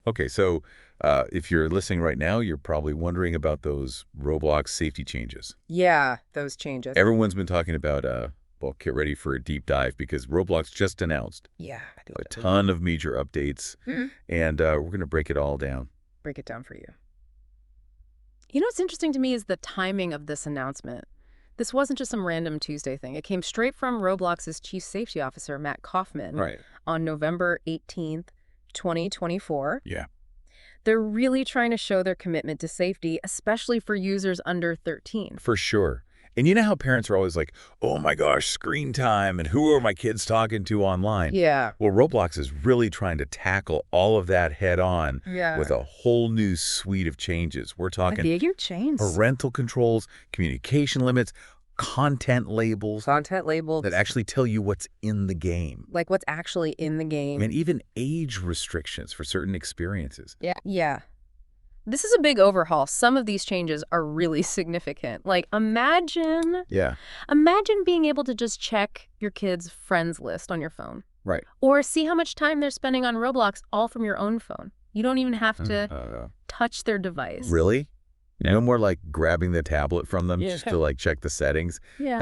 Okay, so if you're listening right now, you're probably wondering about those Roblox safety changes. Yeah, those changes. Everyone's been talking about, well, get ready for a deep dive because Roblox just announced Yeah. a ton of major updates, Mhm. and we're going to break it all down. Break it down for you. You know what's interesting to me is the timing of this announcement. This wasn't just some random Tuesday thing. It came straight from Roblox's chief safety officer, Matt Kaufman, Right. on November 18th, 2024. Yeah. They're really trying to show their commitment to safety, especially for users under 13. For sure. And you know how parents are always like, oh my gosh, screen time, and who are my kids talking to online? Yeah. Well, Roblox is really trying to tackle all of that head on Yeah. with a whole new suite of changes. We're A talking bigger change. parental controls, communication limits, content labels Content labels. that actually tell you what's in the game, Like what's actually in the game. and even age restrictions for certain experiences. Yeah. This is a big overhaul. Some of these changes are really significant. Like, imagine Yeah, being able to just check your kid's friends list on your phone. right. Or see how much time they're spending on Roblox all from your own phone. You don't even have to touch their device. Really? No more like grabbing the tablet from them Yeah. just to like check the settings. Yeah.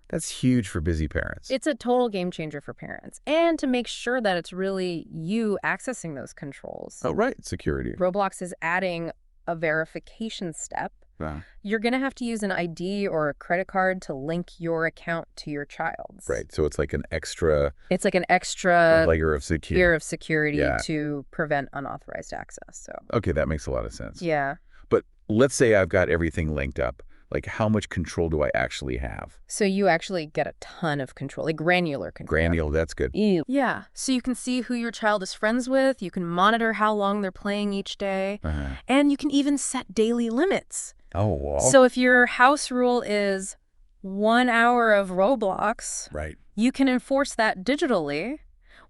That's huge for busy parents. It's a total game changer for parents. And to make sure that it's really you accessing those controls. Oh, right. Security. Roblox is adding a verification step. Wow. You're going to have to use an ID or a credit card to link your account to your child's. Right. So it's like an extra It's like an extra layer of security. tier of security Yeah. to prevent unauthorized access. So, Okay, that makes a lot of sense. yeah. But let's say I've got everything linked up. Like, how much control do I actually have? So you actually get a ton of control, like granular control. Granular, that's good. Yeah. So you can see who your child is friends with. You can monitor how long they're playing each day. And you can even set daily limits. Oh, well. So if your house rule is 1 hour of Roblox, Right. you can enforce that digitally.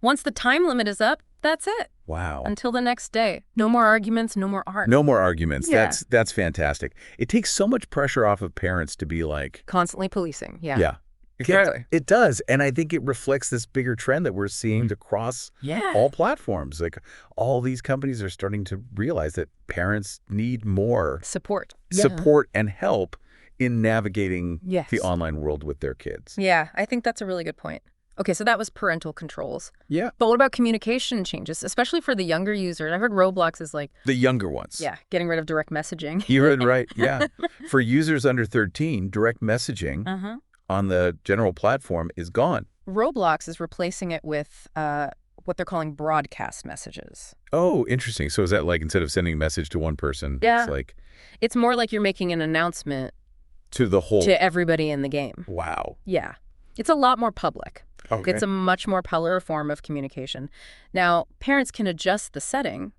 Once the time limit is up, that's it. Wow. Until the next day. No more arguments, no more art. No more arguments. Yeah. That's fantastic. It takes so much pressure off of parents to be like, Constantly policing. Yeah. yeah. Exactly. It does. And I think it reflects this bigger trend that we're seeing across Yeah. all platforms. Like, all these companies are starting to realize that parents need more Support. support and help in navigating Yes. the online world with their kids. Yeah, I think that's a really good point. Okay, so that was parental controls. Yeah. But what about communication changes, especially for the younger user? I heard Roblox is like, The younger ones. yeah, getting rid of direct messaging. You heard right. Yeah. For users under 13, direct messaging on the general platform is gone. Roblox is replacing it with what they're calling broadcast messages. Oh, interesting. So is that like instead of sending a message to one person, Yeah. it's like It's more like you're making an announcement to the whole. to everybody in the game. Wow. Yeah. It's a lot more public. Okay. It's a much more polar form of communication. Now, parents can adjust the setting,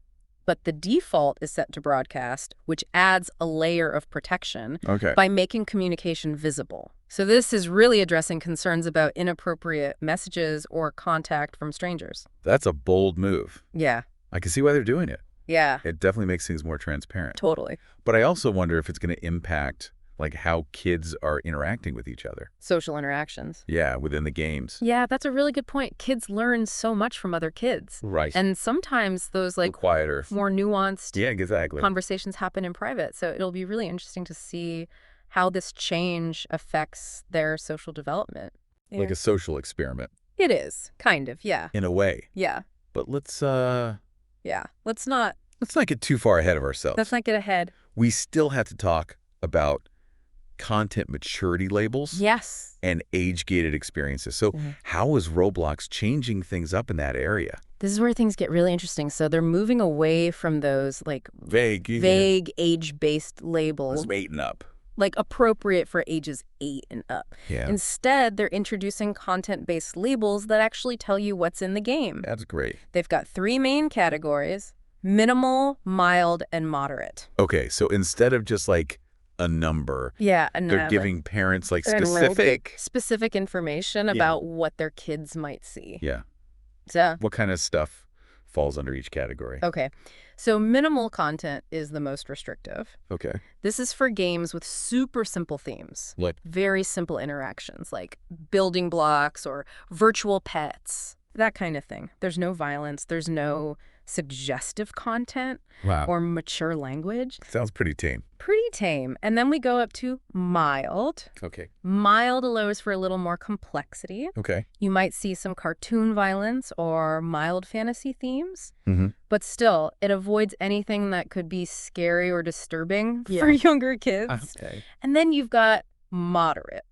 but the default is set to broadcast, which adds a layer of protection Okay. by making communication visible. So this is really addressing concerns about inappropriate messages or contact from strangers. That's a bold move. Yeah. I can see why they're doing it. Yeah. It definitely makes things more transparent. Totally. But I also wonder if it's going to impact like how kids are interacting with each other. Social interactions. Yeah, within the games. Yeah, that's a really good point. Kids learn so much from other kids. Right. And sometimes those like quieter. more nuanced Yeah, exactly. conversations happen in private. So it'll be really interesting to see how this change affects their social development. Like a social experiment It is, kind of, yeah. in a way. Yeah, But let's yeah. Let's not get too far ahead of ourselves. get ahead. We still have to talk about content maturity labels Yes. and age-gated experiences. So how is Roblox changing things up in that area? This is where things get really interesting. So they're moving away from those like Vague age-based labels, Mating up. like appropriate for ages 8 and up. Yeah. Instead, they're introducing content-based labels that actually tell you what's in the game. That's great. They've got 3 main categories: minimal, mild, and moderate. Okay, so instead of just like a number, Yeah, and they're giving parents like they're specific. information about what their kids might see. Yeah. So, What kind of stuff falls under each category? okay. So minimal content is the most restrictive. Okay. This is for games with super simple themes. Like, Very simple interactions like building blocks or virtual pets, that kind of thing. There's no violence. There's no suggestive content, Wow. or mature language. Sounds pretty tame. Pretty tame. And then we go up to mild. Okay. Mild allows for a little more complexity. Okay. You might see some cartoon violence or mild fantasy themes, Mm-hmm. but still, it avoids anything that could be scary or disturbing for younger kids. Okay. And then you've got moderate.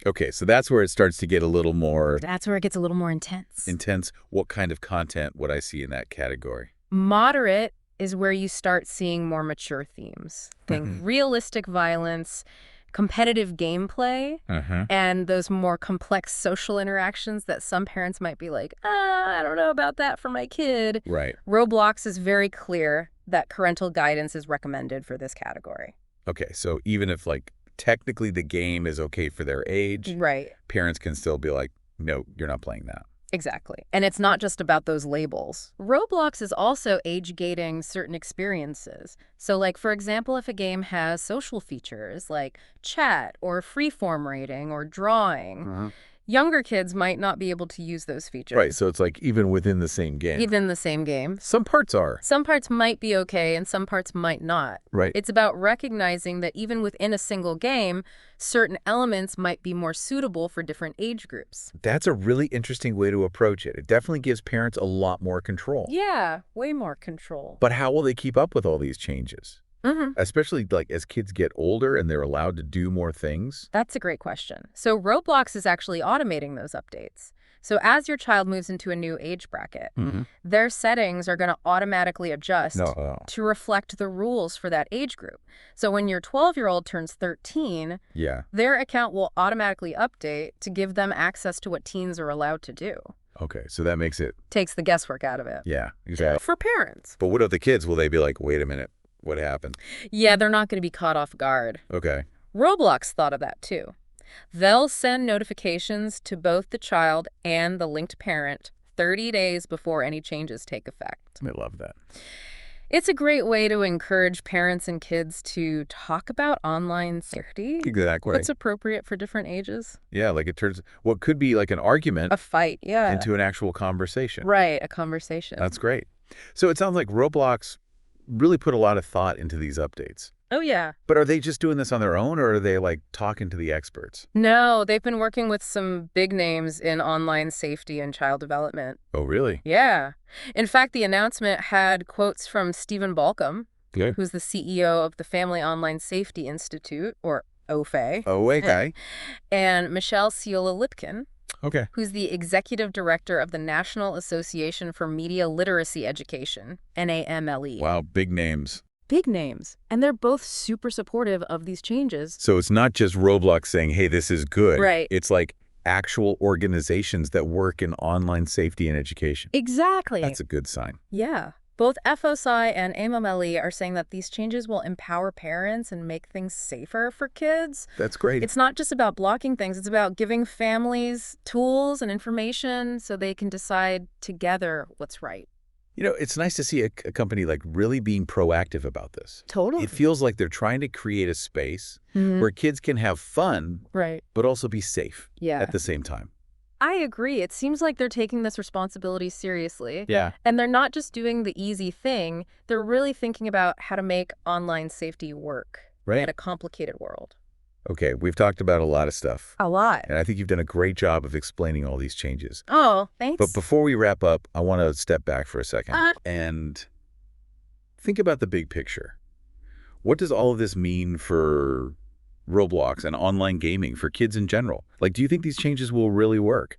Okay, so that's where it starts to get a little more That's where it gets a little more intense. intense. What kind of content would I see in that category? Moderate is where you start seeing more mature themes. Think realistic violence, competitive gameplay, Uh-huh. and those more complex social interactions that some parents might be like, I don't know about that for my kid. Right. Roblox is very clear that parental guidance is recommended for this category. Okay, so even if, like, technically the game is okay for their age, Right. parents can still be like, no, you're not playing that. Exactly. And it's not just about those labels. Roblox is also age-gating certain experiences. So, like, for example, if a game has social features like chat or freeform rating or drawing, younger kids might not be able to use those features. Right, so it's like even within the same game. Even the same game. Some parts are. Some parts might be okay and some parts might not. Right. It's about recognizing that even within a single game, certain elements might be more suitable for different age groups. That's a really interesting way to approach it. It definitely gives parents a lot more control. Yeah, way more control. But how will they keep up with all these changes? Mm-hmm. Especially like as kids get older and they're allowed to do more things. That's a great question. So Roblox is actually automating those updates. So as your child moves into a new age bracket, their settings are going to automatically adjust to reflect the rules for that age group. So when your 12-year-old turns 13, Yeah. their account will automatically update to give them access to what teens are allowed to do. Okay, so that makes it, Takes the guesswork out of it. yeah, exactly. For parents. But what of the kids? Will they be like, wait a minute, what happened? Yeah, they're not going to be caught off guard. Okay. Roblox thought of that too. They'll send notifications to both the child and the linked parent 30 days before any changes take effect. I love that. It's a great way to encourage parents and kids to talk about online safety. Exactly. What's appropriate for different ages? Yeah, like it turns what could be like an argument A fight, yeah. into an actual conversation. Right, a conversation. That's great. So it sounds like Roblox really put a lot of thought into these updates. Oh, yeah. But are they just doing this on their own, or are they like talking to the experts? No, they've been working with some big names in online safety and child development. Oh, really? Yeah. In fact, the announcement had quotes from Stephen Balcom, Okay. who's the CEO of the Family Online Safety Institute, or OFA, Oh, okay. and Michelle Ciola-Lipkin, Okay. who's the executive director of the National Association for Media Literacy Education, NAMLE. Wow, big names. Big names. And they're both super supportive of these changes. So it's not just Roblox saying, hey, this is good. Right. It's like actual organizations that work in online safety and education. Exactly. That's a good sign. Yeah. Both FOSI and AMMLE are saying that these changes will empower parents and make things safer for kids. That's great. It's not just about blocking things. It's about giving families tools and information so they can decide together what's right. You know, it's nice to see a company like really being proactive about this. Totally. It feels like they're trying to create a space where kids can have fun, Right. but also be safe Yeah. at the same time. I agree. It seems like they're taking this responsibility seriously. Yeah. And they're not just doing the easy thing. They're really thinking about how to make online safety work Right. in a complicated world. Okay, we've talked about a lot of stuff. A lot. And I think you've done a great job of explaining all these changes. Oh, thanks. But before we wrap up, I want to step back for a second and think about the big picture. What does all of this mean for Roblox and online gaming for kids in general? Like, do you think these changes will really work?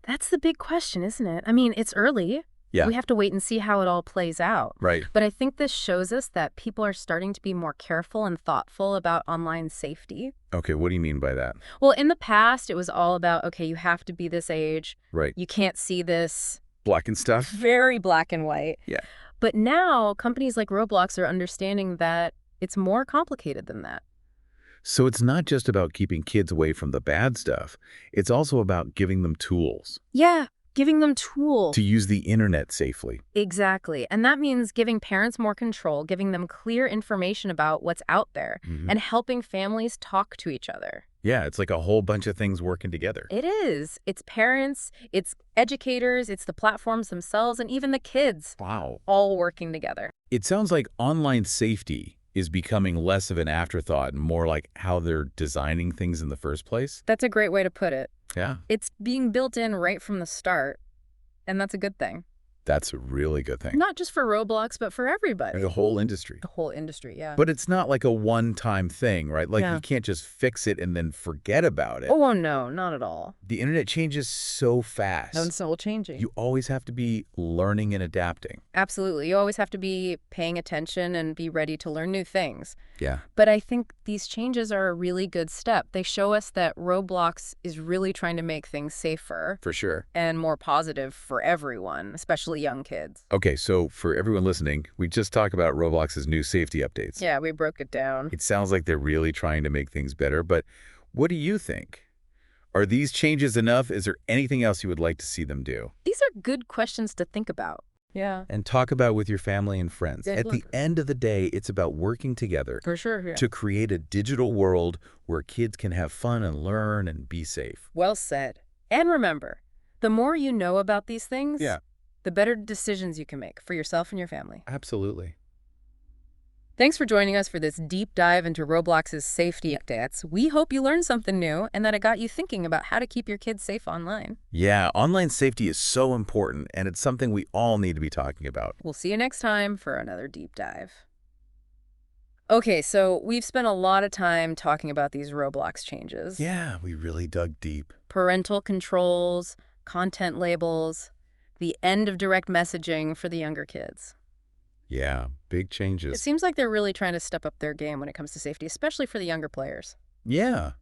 That's the big question, isn't it? I mean, it's early. Yeah. We have to wait and see how it all plays out. Right. But I think this shows us that people are starting to be more careful and thoughtful about online safety. Okay, what do you mean by that? Well, in the past, it was all about, okay, you have to be this age. Right. You can't see this. Black and stuff? Very black and white. Yeah. But now, companies like Roblox are understanding that it's more complicated than that. So it's not just about keeping kids away from the bad stuff. It's also about giving them tools. Yeah. Giving them tools. To use the internet safely. Exactly. And that means giving parents more control, giving them clear information about what's out there, and helping families talk to each other. Yeah, it's like a whole bunch of things working together. It is. It's parents, it's educators, it's the platforms themselves, and even the kids. Wow. All working together. It sounds like online safety is becoming less of an afterthought and more like how they're designing things in the first place. That's a great way to put it. Yeah. It's being built in right from the start, and that's a good thing. That's a really good thing. Not just for Roblox, but for everybody. The whole industry. The whole industry, yeah. But it's not like a one-time thing, right? Like Yeah. you can't just fix it and then forget about it. Oh, no, not at all. The internet changes so fast. And so changing. You always have to be learning and adapting. Absolutely. You always have to be paying attention and be ready to learn new things. Yeah. But I think these changes are a really good step. They show us that Roblox is really trying to make things safer For sure. and more positive for everyone, especially young kids. Okay, so for everyone listening, we just talked about Roblox's new safety updates. Yeah, we broke it down. It sounds like they're really trying to make things better, but what do you think? Are these changes enough? Is there anything else you would like to see them do? These are good questions to think about. Yeah. And talk about with your family and friends. Yeah, At the end of the day, it's about working together For sure, yeah. to create a digital world where kids can have fun and learn and be safe. Well said. And remember, the more you know about these things, Yeah. the better decisions you can make for yourself and your family. Absolutely. Thanks for joining us for this deep dive into Roblox's safety updates. We hope you learned something new and that it got you thinking about how to keep your kids safe online. Yeah, online safety is so important, and it's something we all need to be talking about. We'll see you next time for another deep dive. Okay, so we've spent a lot of time talking about these Roblox changes. Yeah, we really dug deep. Parental controls, content labels, the end of direct messaging for the younger kids. Yeah, big It changes. seems like they're really trying to step up their game when it comes to safety, especially for the younger players. Yeah,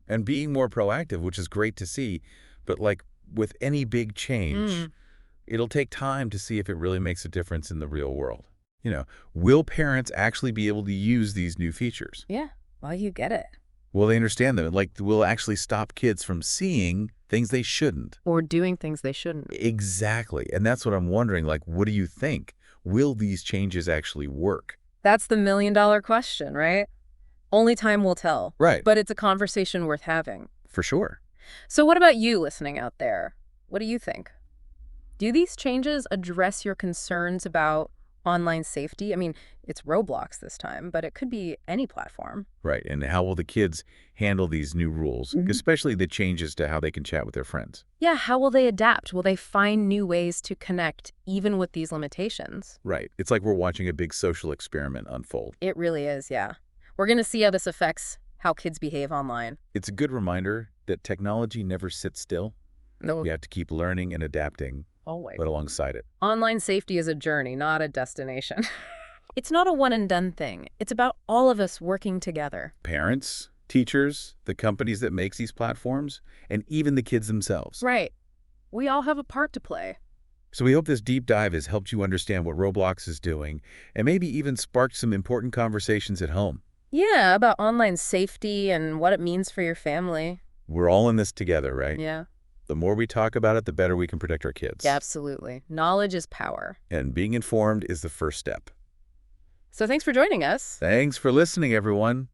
and being more proactive, which is great to see. But like with any big change, it'll take time to see if it really makes a difference in the real world. Will parents actually be able to use these new features? Yeah, well, you get it. Will they understand them? Like, will actually stop kids from seeing things they shouldn't? Or doing things they shouldn't. Exactly. And that's what I'm wondering. Like, what do you think? Will these changes actually work? That's the million-dollar question, right? Only time will tell. Right. But it's a conversation worth having. For sure. So what about you listening out there? What do you think? Do these changes address your concerns about online safety? I mean, it's Roblox this time, but it could be any platform. Right. And how will the kids handle these new rules, especially the changes to how they can chat with their friends? Yeah, how will they adapt? Will they find new ways to connect even with these limitations? Right. It's like we're watching a big social experiment unfold. It really is, yeah. We're going to see how this affects how kids behave online. It's a good reminder that technology never sits still. No, We have to keep learning and adapting, always. but alongside it. Online safety is a journey, not a destination. It's not a one-and-done thing. It's about all of us working together. Parents, teachers, the companies that make these platforms, and even the kids themselves. Right. We all have a part to play. So we hope this deep dive has helped you understand what Roblox is doing and maybe even sparked some important conversations at home. Yeah, about online safety and what it means for your family. We're all in this together, right? Yeah. The more we talk about it, the better we can protect our kids. Yeah, absolutely. Knowledge is power. And being informed is the first step. So thanks for joining us. Thanks for listening, everyone.